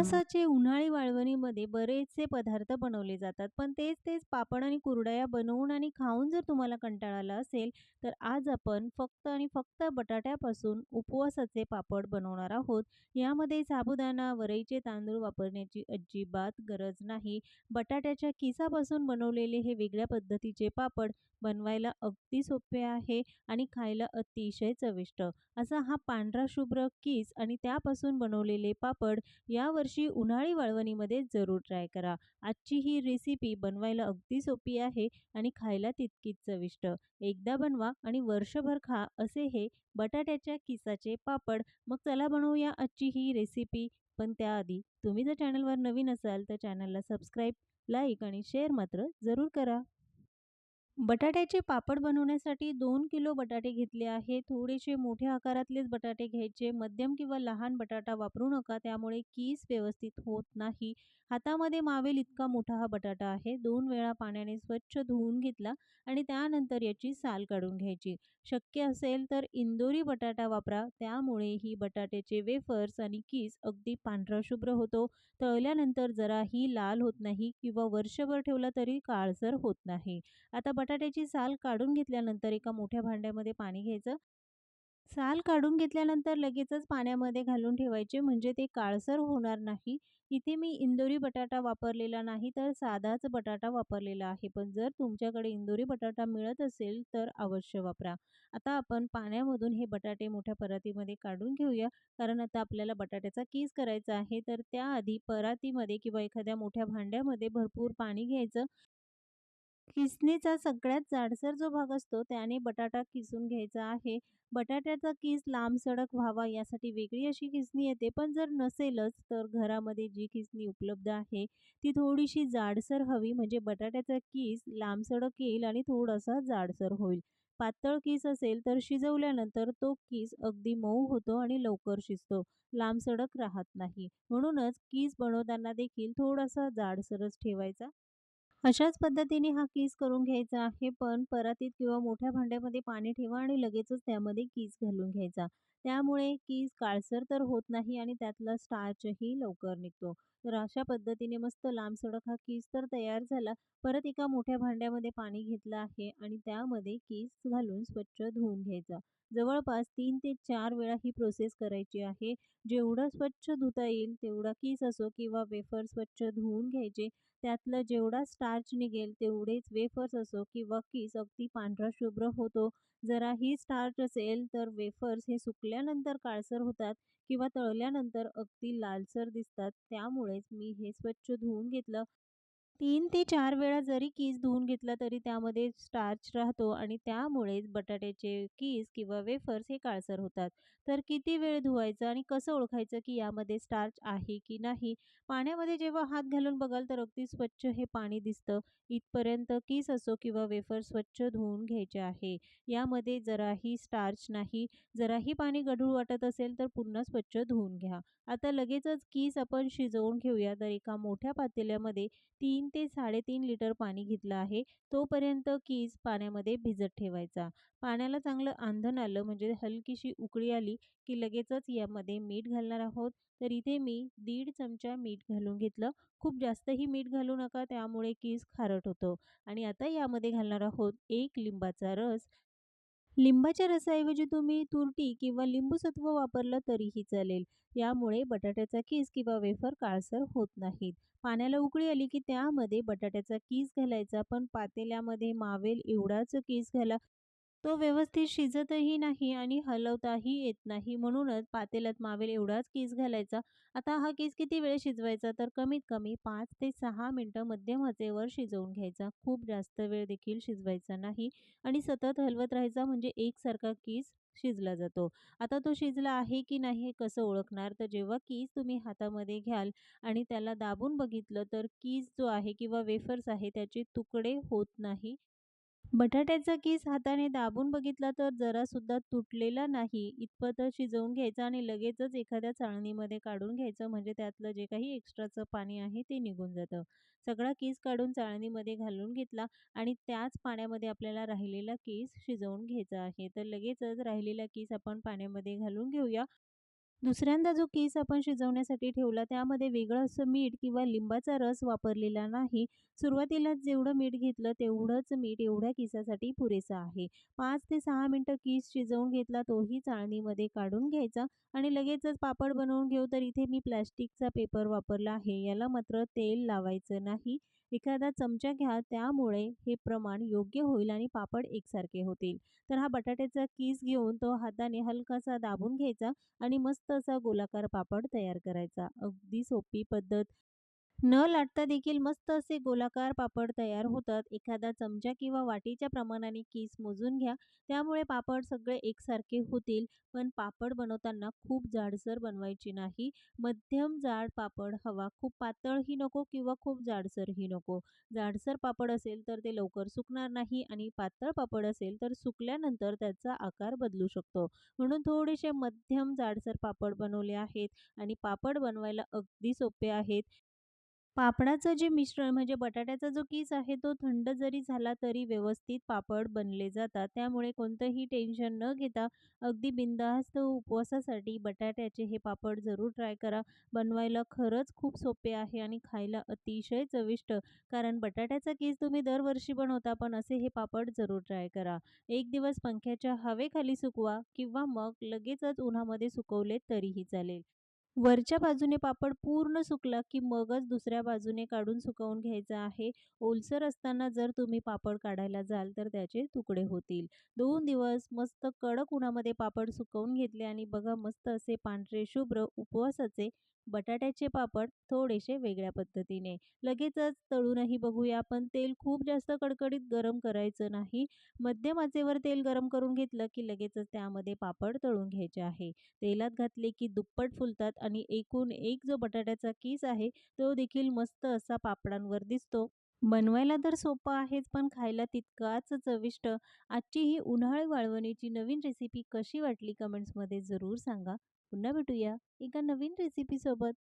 उपवासाचे उन्हाळी वाळवणीमध्ये बरेचसे पदार्थ बनवले जातात. पण तेच पापड आणि कुरडया बनवून आणि खाऊन जर तुम्हाला कंटाळा आला असेल, तर आज आपण फक्त आणि फक्त बटाट्यापासून उपवासाचे पापड बनवणार आहोत. यामध्ये साबुदाणा, वरईचे तांदूळ वापरण्याची अजिबात गरज नाही. बटाट्याच्या किसापासून बनवलेले हे वेगळ्या पद्धतीचे पापड बनवायला अगदी सोपे आहे आणि खायला अतिशय चविष्ट. असा हा पांढरा शुभ्र किस आणि त्यापासून बनवलेले पापड यावर्षी उन्हाळी वळवणीमध्ये जरूर ट्राय करा. आजची ही रेसिपी बनवायला अगदी सोपी आहे आणि खायला तितकीच चविष्ट. एकदा बनवा आणि वर्षभर खा असे हे बटाट्याच्या किसाचे पापड. मग चला बनवूया आजची ही रेसिपी. पण त्याआधी तुम्ही जर चॅनलवर नवीन असाल तर चॅनलला सबस्क्राईब, लाईक आणि शेअर मात्र जरूर करा. बटाट्याचे पापड बनवण्यासाठी 2 किलो बटाटे घेतले आहे. थोडेसे मोठ्या आकारातलेच बटाटे घ्यायचे. मध्यम किंवा लहान बटाटा वापरू नका, त्यामुळे कीस व्यवस्थित होत नाही. हातामध्ये मावेल इतका मोठा हा बटाटा आहे. 2 वेळा पाण्याने स्वच्छ धुवून घेतला आणि त्यानंतर याची साल काढून घ्यायची. शक्य असेल तर इंदोरी बटाटा वापरा, त्यामुळे ही बटाट्याचे वेफर्स आणि कीस अगदी पांढरा शुभ्र होतो. तळल्यानंतर जराही लाल होत नाही किंवा वर्षभर ठेवला तरी काळसर होत नाही. आता बटाट्याची साल काढून घेतल्यानंतर एका मोठ्या भांड्यामध्ये पाणी घ्यायचं. साल काढून घेतल्यानंतर लगेचच पाण्यामध्ये घालून ठेवायचे, म्हणजे ते काळसर होणार नाही. इथे मी इंदोरी बटाटा वापरलेला नाही तर साधाच बटाटा वापरलेला आहे. पण जर तुमच्याकडे इंदोरी बटाटा मिळत असेल तर अवश्य वापरा. आता आपण पाण्यामधून हे बटाटे मोठ्या परातीमध्ये काढून घेऊया, कारण आता आपल्याला बटाट्याचा कीस करायचा आहे. तर त्याआधी परातीमध्ये किंवा एखाद्या मोठ्या भांड्यामध्ये भरपूर पाणी घ्यायचं. किसणीचा सगळ्यात जाडसर जो भाग असतो त्याने बटाटा किसून घ्यायचा आहे. बटाट्याचा किस लांबसडक व्हावा यासाठी वेगळी अशी किसणी येते, पण जर नसेलच तर घरामध्ये जी किसणी उपलब्ध आहे ती थोडीशी जाडसर हवी, म्हणजे बटाट्याचा किस लांबसडक येईल आणि थोडासा जाडसर होईल. पातळ किस असेल तर शिजवल्यानंतर तो किस अगदी मऊ होतो आणि लवकर शिजतो, लांबसडक राहत नाही. म्हणूनच किस बनवताना देखील थोडासा जाडसरच ठेवायचा. अशाच पद्धतीने हा कीस करून घ्यायचा आहे. पण परातीत किंवा मोठ्या भांड्यामध्ये पाणी ठेवा आणि लगेचच त्यामध्ये कीस घालून घ्यायचा. त्यामुळे कीस काळसर तर होत नाही आणि त्यातला स्टार्चही लवकर निघतो. तर अशा पद्धतीने मस्त लांबसडक हा कीस तर तयार झाला. परत एका मोठ्या भांड्यामध्ये पाणी घेतलं आहे आणि त्यामध्ये कीस घालून स्वच्छ धुवून घ्यायचा. जवळपास 3 ते 4 वेळा ही प्रोसेस करायची आहे. जेवढं स्वच्छ धुता येईल तेवढा कीस असो किंवा वेफर स्वच्छ धुवून घ्यायचे. त्यातलं जेवढा स्टार्च निघेल तेवढेच वेफर्स असो किंवा कीस अगदी पांढरा शुभ्र होतो. जराही स्टार्च असेल तर वेफर्स हे सुकल्यानंतर काळसर होतात किंवा तळल्यानंतर अगदी लालसर दिसतात. त्यामुळेच मी हे स्वच्छ धुवून घेतलं. 3 ते 4 वेळा जरी कीस धुवून घेतला तरी त्यामध्ये स्टार्च राहतो आणि त्यामुळेच बटाट्याचे कीस किंवा वेफर्स हे काळसर होतात. तर किती वेळ धुवायचं आणि कसं ओळखायचं की यामध्ये स्टार्च आहे की नाही? पाण्यामध्ये जेव्हा हात घालून बघाल तर अगदी स्वच्छ हे पाणी दिसतं. इथपर्यंत कीस असो किंवा वेफर स्वच्छ धुवून घ्यायचे आहे. यामध्ये जराही स्टार्च नाही. जराही पाणी गढूळ वाटत असेल तर पुन्हा स्वच्छ धुवून घ्या. आता लगेचच कीस आपण शिजवून घेऊया. तर एका मोठ्या पातेल्यामध्ये 3 ते 3.5 लिटर पाणी घेतलं आहे. तोपर्यंत कीस पाण्यामध्ये भिजत ठेवायचा. पाण्याला चांगलं आंधण आलं म्हणजे हलकीशी उकळी आली की लगेचच यामध्ये मीठ घालणार आहोत. तर इथे मी 1.5 चमचा मीठ घालून घेतलं. खूप जास्तही मीठ घालू नका, त्यामुळे कीस खारट होतो. आणि आता यामध्ये घालणार आहोत 1 लिंबाचा रस. लिंबाच्या रसाऐवजी तुम्ही तुरटी किंवा लिंबूसत्व वापरलं तरीही चालेल. यामुळे बटाट्याचा कीस किंवा वेफर काळसर होत नाहीत. पाण्याला उकळी आली की त्यामध्ये बटाट्याचा कीस घालायचा, पण पातेल्यामध्ये मावेल एवढाच कीस घाला. तो व्यवस्थित शिजतही नाही आणि हलवताही येत नाही. म्हणूनच पातेल्यात मावेल एवढाच कीस घालायचा. आता हा कीस किती वेळ शिजवायचा? तर कमीत कमी 5 ते 6 मिनिटं मध्यम आचेवर शिजवून घ्यायचा. खूप जास्त वेळ देखील शिजवायचा नाही आणि सतत हलवत राहायचा, म्हणजे एकसारखा कीस शिजला जातो. आता तो शिजला आहे की नाही हे कसं ओळखणार? तर जेव्हा कीस तुम्ही हातामध्ये घ्याल आणि त्याला दाबून बघितलं तर कीस जो आहे किंवा वेफर्स आहे त्याचे तुकडे होत नाही. बटाट्याचा किस हाताने दाबून बघितला तर जरासुद्धा तुटलेला नाही इतपतच शिजवून घ्यायचा आणि लगेचच एखाद्या चाळणीमध्ये काढून घ्यायचं, म्हणजे त्यातलं जे काही एक्स्ट्राचं पाणी आहे ते निघून जातं. सगळा किस काढून चाळणीमध्ये घालून घेतला आणि त्याच पाण्यामध्ये आपल्याला राहिलेला किस शिजवून घ्यायचा आहे. तर लगेचच राहिलेला किस आपण पाण्यामध्ये घालून घेऊया. दुसऱ्यांदा जो किस आपण शिजवण्यासाठी ठेवला त्यामध्ये वेगळं असं मीठ किंवा लिंबाचा रस वापरलेला नाही. सुरुवातीलाच जेवढं मीठ घेतलं तेवढंच मीठ एवढ्या किसासाठी पुरेसं आहे. 5 ते 6 मिनिटं किस शिजवून घेतला तोही चाळणीमध्ये काढून घ्यायचा आणि लगेचच पापड बनवून घेऊ तर इथे मी प्लास्टिकचा पेपर वापरला आहे. याला मात्र तेल लावायचं नाही. एखादा चमचा घ्या त्यामुळे हे प्रमाण योग्य होईल आणि पापड एकसारखे होतील. तर हा बटाट्याचा किस घेऊन तो हाताने हलकासा दाबून घ्यायचा आणि मस्त असा गोलाकार पापड तयार करायचा. अगदी सोपी पद्धत. न लाटता देखील मस्त असे गोलाकार पापड तयार होतात. एखादा चमचा किंवा वाटीच्या प्रमाणाने कीस मोजून घ्या. त्यामुळे पापड सगळे एकसारखे होतील. पण पापड बनवताना खूप जाडसर बनवायची नाही. मध्यम जाड पापड हवा. खूप पातळही नको किंवा खूप जाडसरही नको. जाडसर पापड असेल तर ते लवकर सुकणार नाही आणि पातळ पापड असेल तर सुकल्यानंतर त्याचा आकार बदलू शकतो. म्हणून थोडेसे मध्यम जाडसर पापड बनवले आहेत आणि पापड बनवायला अगदी सोपे आहेत. पापडाचं जे मिश्रण म्हणजे बटाट्याचा जो किस आहे तो थंड जरी झाला तरी व्यवस्थित पापड बनले जातात. त्यामुळे कोणतंही टेन्शन न घेता अगदी बिनधास्त उपवासासाठी बटाट्याचे हे पापड जरूर ट्राय करा. बनवायला खरंच खूप सोपे आहे आणि खायला अतिशय चविष्ट. कारण बटाट्याचा किस तुम्ही दरवर्षी बनवता, पण असे हे पापड जरूर ट्राय करा. एक दिवस पंख्याच्या हवेखाली सुकवा किंवा मग लगेचच उन्हामध्ये सुकवले तरीही चालेल. वरच्या बाजूने पापड पूर्ण सुकला, की मगच दुसऱ्या बाजूने काढून सुकवून घ्यायचा आहे. ओलसर असताना जर तुम्ही पापड काढायला जाल, तर त्याचे तुकडे होतील. 2 दिवस मस्त कडक उन्हामध्ये पापड सुकवून घेतले आणि बघा मस्त असे पांढरे शुभ्र उपवासाचे बटाट्याचे पापड थोडेसे वेगळ्या पद्धतीने. लगेचच तळूनही बघूया, पण तेल खूप जास्त कडकडीत गरम करायचं नाही. मध्यम आचेवर तेल गरम करून घेतलं, की लगेचच त्यामध्ये पापड तळून घ्यायचे आहे. तेलात घातले की दुप्पट फुलतात आणि एकूण एक जो बटाट्याचा किस आहे तो देखील मस्त असा पापडांवर दिसतो. बनवायला तर सोपा आहेच पण खायला तितकाच चविष्ट. आजची ही उन्हाळी वाळवणीची नवीन रेसिपी कशी वाटली कमेंट्समध्ये जरूर सांगा. पुन्हा भेटूया एका नवीन रेसिपीसोबत.